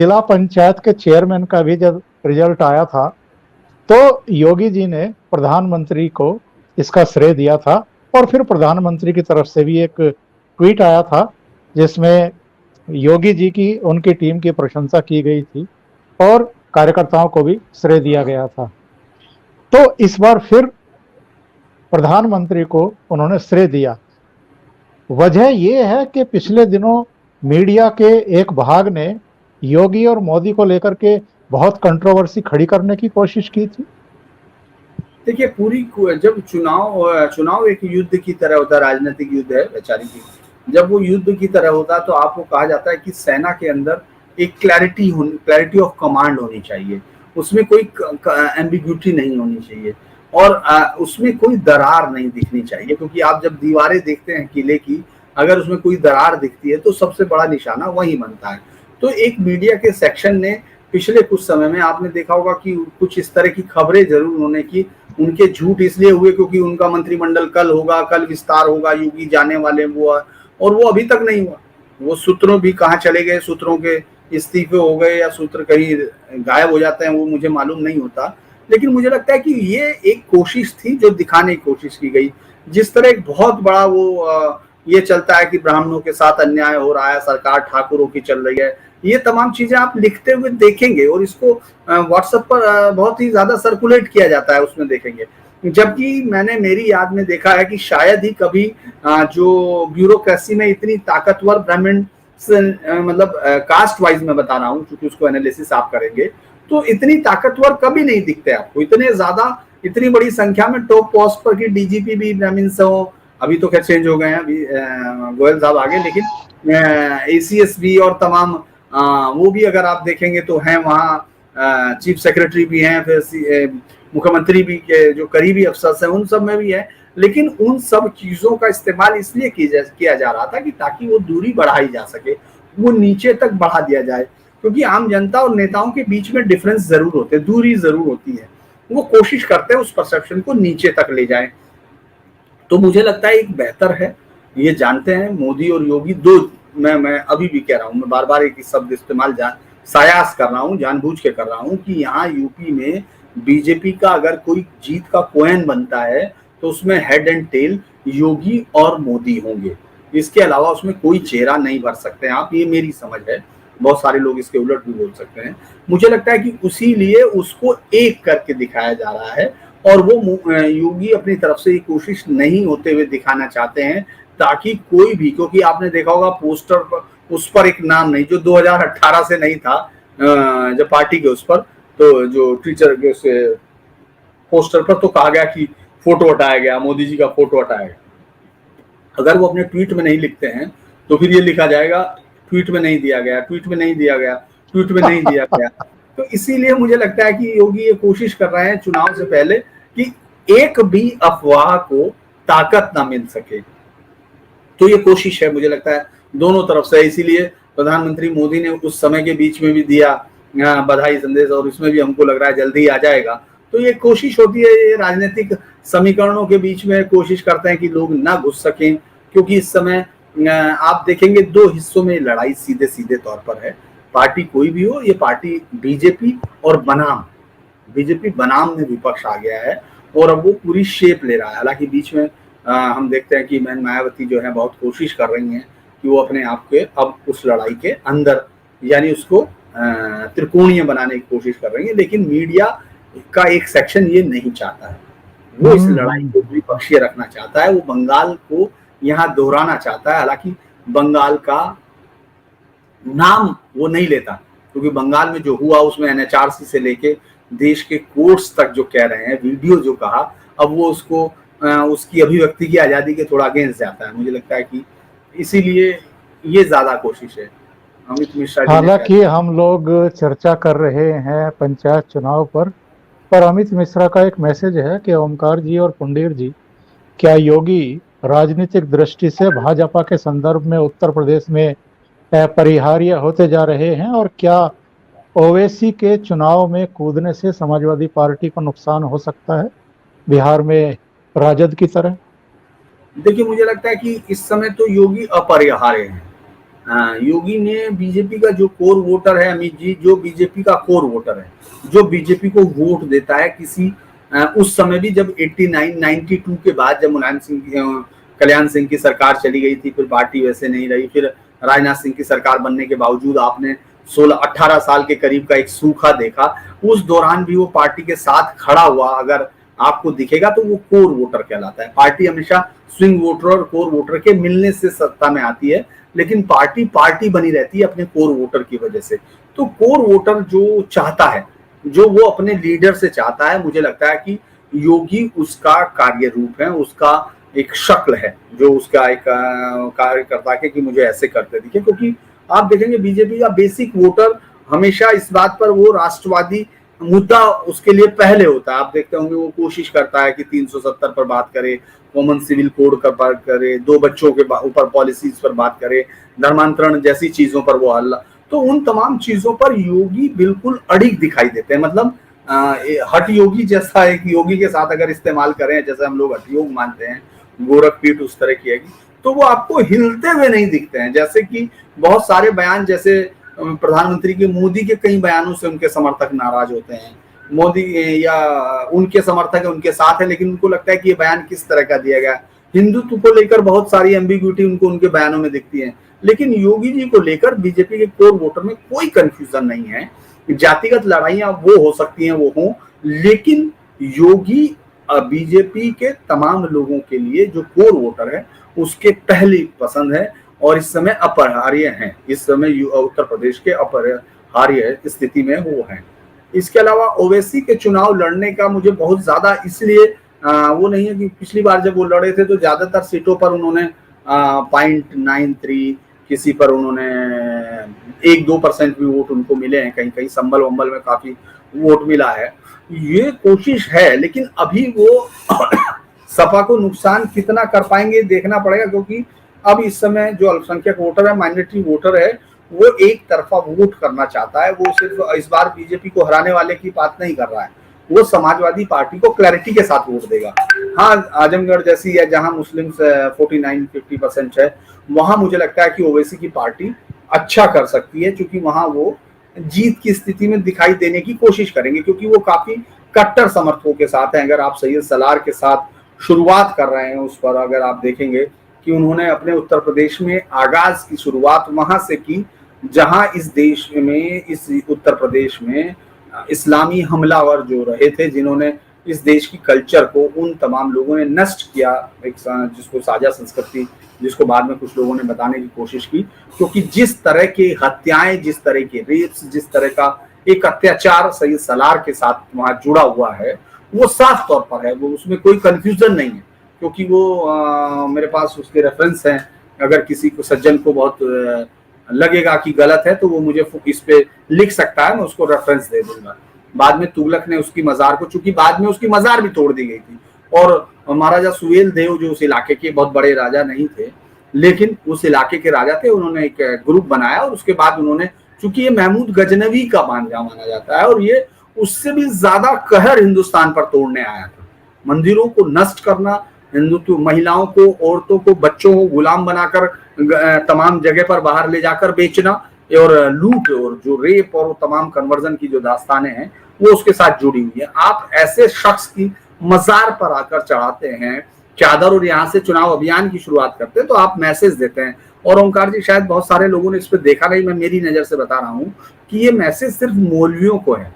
जिला पंचायत के चेयरमैन का भी जब रिजल्ट आया था तो योगी जी ने प्रधानमंत्री को इसका श्रेय दिया था। और फिर प्रधानमंत्री की तरफ से भी एक ट्वीट आया था जिसमें योगी जी की उनकी टीम की प्रशंसा की गई थी और कार्यकर्ताओं को भी श्रेय दिया गया था। तो इस बार फिर प्रधानमंत्री को उन्होंने श्रेय दिया। वजह यह है कि पिछले दिनों मीडिया के एक भाग ने योगी और मोदी को लेकर के बहुत कंट्रोवर्सी खड़ी करने की कोशिश की थी। देखिए, जब चुनाव एक युद्ध की तरह होता है, राजनीतिक युद्ध है वैचारिक, जब वो युद्ध की तरह होता है तो आपको कहा जाता है कि सेना के अंदर एक क्लैरिटी ऑफ कमांड होनी चाहिए, उसमें कोई एम्बिग्यूटी नहीं होनी चाहिए और उसमें कोई दरार नहीं दिखनी चाहिए, क्योंकि आप जब दीवारें देखते हैं किले की, अगर उसमें कोई दरार दिखती है तो सबसे बड़ा निशाना वही बनता है। तो एक मीडिया के सेक्शन ने पिछले कुछ समय में आपने देखा होगा कि कुछ इस तरह की खबरें जरूर होने की, उनके झूठ इसलिए हुए क्योंकि उनका मंत्रिमंडल कल होगा, कल विस्तार होगा, योगी जाने वाले वो, और वो अभी तक नहीं हुआ। वो सूत्रों भी कहाँ चले गए, सूत्रों के इस्तीफे हो गए या सूत्र कहीं गायब हो जाते हैं, वो मुझे मालूम नहीं होता। लेकिन मुझे लगता है कि ये एक कोशिश थी जो दिखाने की कोशिश की गई। जिस तरह एक बहुत बड़ा वो ये चलता है कि ब्राह्मणों के साथ अन्याय हो रहा है, सरकार ठाकुरों की चल रही है, ये तमाम चीजें आप लिखते हुए देखेंगे और इसको व्हाट्सएप पर बहुत ही ज्यादा सर्कुलेट किया जाता है, उसमें देखेंगे। जबकि मैंने मेरी याद में देखा है कि शायद ही कभी जो ब्यूरोक्रेसी में इतनी ताकतवर ब्राह्मण मतलब कास्ट वाइज में बता रहा हूँ, क्योंकि उसको एनालिसिस आप करेंगे तो इतनी ताकतवर कभी नहीं दिखते आपको, इतने ज्यादा, इतनी बड़ी संख्या में टॉप पोस्ट पर कि डीजीपी भी ब्राह्मण से हो। अभी तो खैर चेंज हो गए हैं, अभी गोयल साहब आगे, लेकिन एसीएस भी और तमाम वो भी अगर आप देखेंगे तो हैं वहाँ, चीफ सेक्रेटरी भी हैं, फिर मुख्यमंत्री भी के जो करीबी अफसर हैं उन सब में भी है। लेकिन उन सब चीजों का इस्तेमाल इसलिए किया जा रहा था कि ताकि वो दूरी बढ़ाई जा सके, वो नीचे तक बढ़ा दिया जाए, क्योंकि आम जनता और नेताओं के बीच में डिफरेंस जरूर होते हैं, दूरी जरूर होती है। वो कोशिश करते हैं उस परसेप्शन को नीचे तक ले जाए। तो मुझे लगता है एक बेहतर है, ये जानते हैं मोदी और योगी दो, मैं अभी भी कह रहा हूँ, मैं बार बार एक शब्द इस्तेमाल सायास कर रहा हूँ, जानबूझ के कर रहा हूँ कि यहाँ यूपी में बीजेपी का अगर कोई जीत का कोयन बनता है तो उसमें हेड एंड टेल योगी और मोदी होंगे, इसके अलावा उसमें कोई चेहरा नहीं भर सकते हैं आप, ये मेरी समझ है। बहुत सारे लोग इसके उलट भी बोल सकते हैं। मुझे लगता है कि उसी लिए उसको एक करके दिखाया जा रहा है और वो योगी अपनी तरफ से ये कोशिश नहीं होते हुए दिखाना चाहते हैं ताकि कोई भी, क्योंकि आपने देखा होगा पोस्टर पर उस पर एक नाम नहीं, जो 2018 से नहीं था जब पार्टी के उस पर, तो जो टीचर के उस पोस्टर पर तो कहा गया कि फोटो हटाया गया, मोदी जी का फोटो हटाया गया। अगर वो अपने ट्वीट में नहीं लिखते हैं तो फिर ये लिखा जाएगा ट्वीट में नहीं दिया गया, ट्वीट में नहीं दिया गया, ट्वीट में नहीं दिया गया। तो इसीलिए मुझे लगता है कि योगी ये कोशिश कर रहे हैं चुनाव से पहले कि एक भी अफवाह को ताकत ना मिल सके। तो ये कोशिश है मुझे लगता है दोनों तरफ से। इसीलिए प्रधानमंत्री मोदी ने उस समय के बीच में भी दिया बधाई संदेश, और इसमें भी हमको लग रहा है जल्दी आ जाएगा। तो ये कोशिश होती है, ये राजनीतिक समीकरणों के बीच में कोशिश करते हैं कि लोग ना घुस सकें, क्योंकि इस समय आप देखेंगे दो हिस्सों में लड़ाई सीधे सीधे तौर पर है। पार्टी कोई भी हो, ये पार्टी बीजेपी और बनाम में विपक्ष आ गया है और अब वो पूरी शेप ले रहा है। हालांकि बीच में हम देखते हैं कि मायावती जो है बहुत कोशिश कर रही हैं कि वो अपने आप के अब उस लड़ाई के अंदर, यानी उसको त्रिकोणीय बनाने की कोशिश कर रही है, लेकिन मीडिया का एक सेक्शन ये नहीं चाहता है। वो इस लड़ाई को द्विपक्षीय रखना चाहता है, वो बंगाल को यहाँ दोहराना चाहता है। हालांकि बंगाल का नाम वो नहीं लेता, क्योंकि बंगाल में जो हुआ उसमें एनएचआरसी से लेके देश के कोर्ट्स तक जो कह रहे हैं, वीडियो जो कहा, अब वो उसको उसकी अभिव्यक्ति की आजादी के थोड़ा अगेंस्ट जाता है। मुझे लगता है कि इसीलिए ये ज्यादा कोशिश है अमित मिश्रा जी। हालांकि हम लोग चर्चा कर रहे हैं पंचायत चुनाव पर अमित मिश्रा का एक मैसेज है कि ओमकार जी और पुंडीर जी, क्या योगी राजनीतिक दृष्टि से भाजपा के संदर्भ में उत्तर प्रदेश में अपरिहार्य होते जा रहे हैं, और क्या ओवैसी के चुनाव में कूदने से समाजवादी पार्टी को नुकसान हो सकता है बिहार में राजद की तरह? देखिए, मुझे लगता है कि इस समय तो योगी अपरिहार्य है, योगी ने बीजेपी का जो कोर वोटर है, अमित जी, जो बीजेपी का कोर वोटर है, जो बीजेपी को वोट देता है किसी उस समय भी जब 89 92 के बाद जब मुलायम सिंह कल्याण सिंह की सरकार चली गई थी, फिर पार्टी वैसे नहीं रही, फिर राजनाथ सिंह की सरकार बनने के बावजूद आपने 16-18 साल के करीब का एक सूखा देखा। उस दौरान भी वो पार्टी के साथ खड़ा हुआ अगर आपको दिखेगा तो वो कोर वोटर कहलाता है। पार्टी हमेशा स्विंग वोटर और कोर वोटर के मिलने से सत्ता में आती है, लेकिन पार्टी पार्टी बनी रहती है अपने कोर वोटर की वजह से। तो कोर वोटर जो चाहता है, जो वो अपने लीडर से चाहता है, मुझे लगता है कि योगी उसका कार्य रूप है, उसका एक शक्ल है, जो उसका एक कार्यकर्ता के कि मुझे ऐसे करते दिखे। क्योंकि आप देखेंगे बीजेपी का बेसिक वोटर हमेशा इस बात पर वो राष्ट्रवादी मुद्दा उसके लिए पहले होता है। आप देखते होंगे वो कोशिश करता है कि 370 पर बात करे, कॉमन सिविल कोड पर बात करे, 2 बच्चों के ऊपर पॉलिसीज पर बात करे, धर्मांतरण जैसी चीजों पर वो हल्ला। तो उन तमाम चीजों पर योगी बिल्कुल अड़िग दिखाई देते हैं। मतलब हठ योगी जैसा एक योगी के साथ अगर इस्तेमाल करें, जैसे हम लोग हठ योग मानते हैं, गोरखपीठ उस तरह की है, तो वो आपको हिलते हुए नहीं दिखते हैं। जैसे कि बहुत सारे बयान, जैसे प्रधानमंत्री के मोदी के कई बयानों से उनके समर्थक नाराज होते हैं, मोदी या उनके समर्थक उनके साथ है, लेकिन उनको लगता है कि ये बयान किस तरह का दिया गया। हिंदुत्व को लेकर बहुत सारी एम्बिग्यूटी उनको उनके बयानों में दिखती है, लेकिन योगी जी को लेकर बीजेपी के कोर वोटर में कोई कंफ्यूजन नहीं है। जातिगत लड़ाइयां वो हो सकती हैं, वो हों, लेकिन योगी बीजेपी के तमाम लोगों के लिए जो कोर वोटर है उसके पहली पसंद है, और इस समय अपरिहार्य हैं। इस समय उत्तर प्रदेश के अपरिहार्य स्थिति में वो हैं। इसके अलावा ओवैसी के चुनाव लड़ने का मुझे बहुत ज्यादा इसलिए वो नहीं है कि पिछली बार जब वो लड़े थे तो ज्यादातर सीटों पर उन्होंने 0.93 किसी पर उन्होंने 1-2% भी वोट उनको मिले हैं, कहीं कहीं संभल वंबल में काफी वोट मिला है। ये कोशिश है, लेकिन अभी वो सपा को नुकसान कितना कर पाएंगे देखना पड़ेगा, क्योंकि अब इस समय जो अल्पसंख्यक वोटर है, माइनॉरिटी वोटर है, वो एक तरफा वोट करना चाहता है। वो सिर्फ इस बार बीजेपी को हराने वाले की बात नहीं कर रहा है, वो समाजवादी पार्टी को क्लैरिटी के साथ वोट देगा। हाँ, आजमगढ़ जैसी है जहां मुस्लिम 49-50% है, वहां मुझे लगता है कि ओवैसी की पार्टी अच्छा कर सकती है, क्योंकि वहां वो जीत की स्थिति में दिखाई देने की कोशिश करेंगे, क्योंकि वो काफी कट्टर समर्थकों के साथ हैं। अगर आप सैयद सलार के साथ शुरुआत कर रहे हैं, उस पर अगर आप देखेंगे कि उन्होंने अपने उत्तर प्रदेश में आगाज की शुरुआत वहां से की, जहां इस देश में, इस उत्तर प्रदेश में इस्लामी हमलावर जो रहे थे, जिन्होंने इस देश की कल्चर को, उन तमाम लोगों ने नष्ट किया, एक जिसको साझा संस्कृति, जिसको बाद में कुछ लोगों ने बताने की कोशिश की। क्योंकि जिस तरह की हत्याएं, जिस तरह के रेप्स, जिस तरह का एक अत्याचार सैयद सलार के साथ वहां जुड़ा हुआ है, वो साफ तौर पर है, वो उसमें कोई कंफ्यूजन नहीं है। क्योंकि वो मेरे पास उसके रेफरेंस हैं, अगर किसी को सज्जन को बहुत लगेगा कि गलत है तो वो मुझे इस पे लिख सकता है, मैं उसको रेफरेंस दे दूंगा। बाद में तुगलक ने उसकी मजार को, चूंकि बाद में उसकी मजार भी तोड़ दी गई थी, और महाराजा सुहेल देव जो उस इलाके के बहुत बड़े राजा नहीं थे, लेकिन उस इलाके के राजा थे, उन्होंने एक ग्रुप बनाया, और उसके बाद उन्होंने, चूंकि ये महमूद गजनवी का भांजा माना जाता है, और ये उससे भी ज्यादा कहर हिंदुस्तान पर तोड़ने आया था। मंदिरों को नष्ट करना, हिंदुत्व, महिलाओं को, औरतों को, बच्चों को गुलाम बनाकर तमाम जगह पर बाहर ले जाकर बेचना, और लूट और जो रेप और तमाम कन्वर्जन की जो दास्तानें हैं वो उसके साथ जुड़ी हुई है। आप ऐसे शख्स की मजार पर आकर चढ़ाते हैं चादर, और यहाँ से चुनाव अभियान की शुरुआत करते हैं, तो आप मैसेज देते हैं। और ओंकार जी, शायद बहुत सारे लोगों ने इस पर देखा नहीं, मैं मेरी नजर से बता रहा हूँ कि ये मैसेज सिर्फ मौलवियों को है,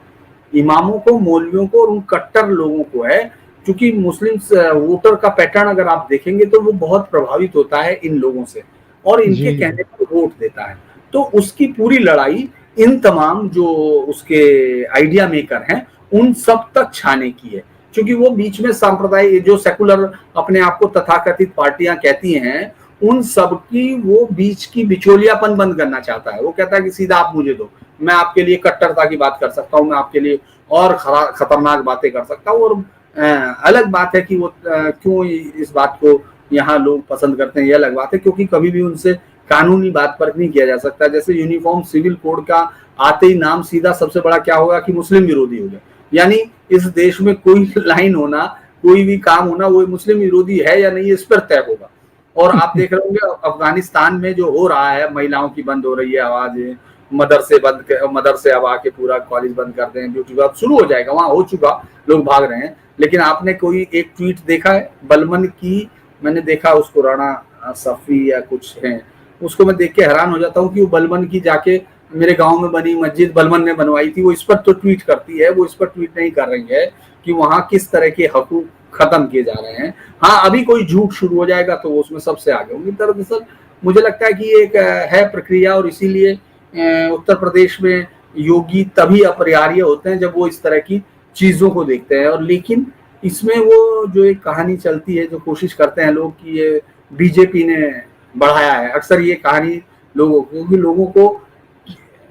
इमामों को, मौलवियों को और उन कट्टर लोगों को है। क्योंकि मुस्लिम वोटर का पैटर्न अगर आप देखेंगे तो वो बहुत प्रभावित होता है इन लोगों से, और इनके कहने पर वोट देता है। तो उसकी पूरी लड़ाई इन तमाम जो उसके आइडिया मेकर हैं उन सब तक छाने की है। क्योंकि वो बीच में सांप्रदायिक, जो सेकुलर अपने आप को तथाकथित पार्टियां कहती हैं, उन सब की वो बीच की बिचौलियापन बंद करना चाहता है। वो कहता है कि सीधा आप मुझे दो, मैं आपके लिए कट्टरता की बात कर सकता हूँ, मैं आपके लिए और खतरनाक बातें कर सकता हूँ। और अलग बात है कि वो क्यों इस बात को यहाँ लोग पसंद करते हैं, ये अलग बात है, क्योंकि कभी भी उनसे कानूनी बात पर नहीं किया जा सकता। जैसे यूनिफॉर्म सिविल कोड का आते ही नाम सीधा सबसे बड़ा क्या होगा कि मुस्लिम विरोधी हो गया। यानी इस देश में कोई लाइन होना, कोई भी काम होना, वो मुस्लिम विरोधी है या नहीं, इस पर तय होगा। और आप देख रहे होंगे अफगानिस्तान में जो हो रहा है, महिलाओं की बंद हो रही है आवाज, मदरसे अब आके पूरा कॉलेज बंद कर दें, ब्यूटी पार्लर शुरू हो जाएगा, वहां हो चुका, लोग भाग रहे हैं। लेकिन आपने कोई एक ट्वीट देखा है बलमन की? मैंने देखा उसको, राणा सफी या कुछ है, उसको मैं देख के हैरान हो जाता हूँ कि वो बलमन की जाके मेरे गांव में बनी मस्जिद बलमन ने बनवाई थी, वो इस पर तो ट्वीट करती है, वो इस पर ट्वीट नहीं कर रही है कि वहां किस तरह के हकूक खत्म किए जा रहे हैं। हाँ, अभी कोई झूठ शुरू हो जाएगा तो वो उसमें सबसे आगे होंगे। दरअसल मुझे लगता है कि ये एक है प्रक्रिया, और इसीलिए उत्तर प्रदेश में योगी तभी अपरिहार्य होते हैं जब वो इस तरह की चीजों को देखते हैं। और लेकिन इसमें वो जो एक कहानी चलती है, जो कोशिश करते हैं लोग कि ये बीजेपी ने बढ़ाया है, अक्सर ये कहानी लोगों को, क्योंकि लोगों को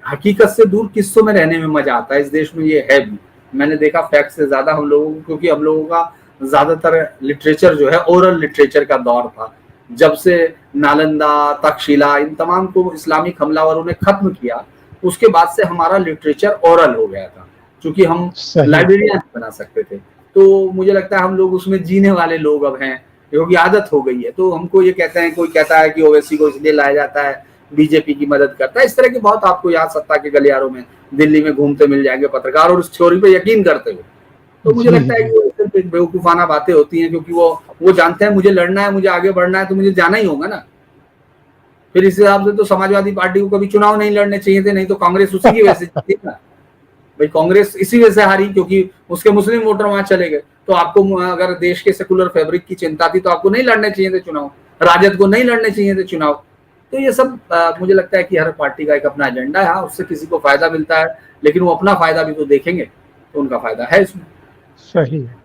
हकीकत से दूर किस्सों में रहने में मजा आता है। इस देश में ये है भी, मैंने देखा फैक्ट से ज्यादा हम लोगों को, क्योंकि हम लोगों का ज्यादातर लिटरेचर जो है ओरल लिटरेचर का दौर था। जब से नालंदा, तक्षशिला, इन तमाम को इस्लामिक हमलावरों ने खत्म किया, उसके बाद से हमारा लिटरेचर ओरल हो गया था, क्योंकि हम लाइब्रेरियन बना सकते थे। तो मुझे लगता है हम लोग उसमें जीने वाले लोग अब हैं, क्योंकि आदत हो गई है। तो हमको ये कहते हैं, कोई कहता है कि ओवैसी को इसलिए लाया जाता है बीजेपी की मदद करता है, इस तरह के बहुत आपको यहाँ सत्ता के गलियारों में दिल्ली में घूमते मिल जाएंगे पत्रकार, और उस थ्योरी पे यकीन करते हुए। तो मुझे लगता है कि वो सिर्फ बेवकूफाना बातें होती हैं, क्योंकि वो जानते हैं मुझे लड़ना है, मुझे आगे बढ़ना है, तो मुझे जाना ही होगा ना। फिर इस हिसाब से तो समाजवादी पार्टी को कभी चुनाव नहीं लड़ने चाहिए थे, नहीं तो कांग्रेस उसी की वजह से जीती ना भाई। कांग्रेस इसी वजह से हारी क्योंकि उसके मुस्लिम वोटर वहां चले गए। तो आपको अगर देश के सेकुलर फैब्रिक की चिंता थी तो आपको नहीं लड़ने चाहिए थे चुनाव, राजद को नहीं लड़ने चाहिए थे चुनाव। तो ये सब मुझे लगता है कि हर पार्टी का एक अपना एजेंडा है। उससे किसी को फायदा मिलता है, लेकिन वो अपना फायदा भी तो देखेंगे, तो उनका फायदा है इसमें। सही है।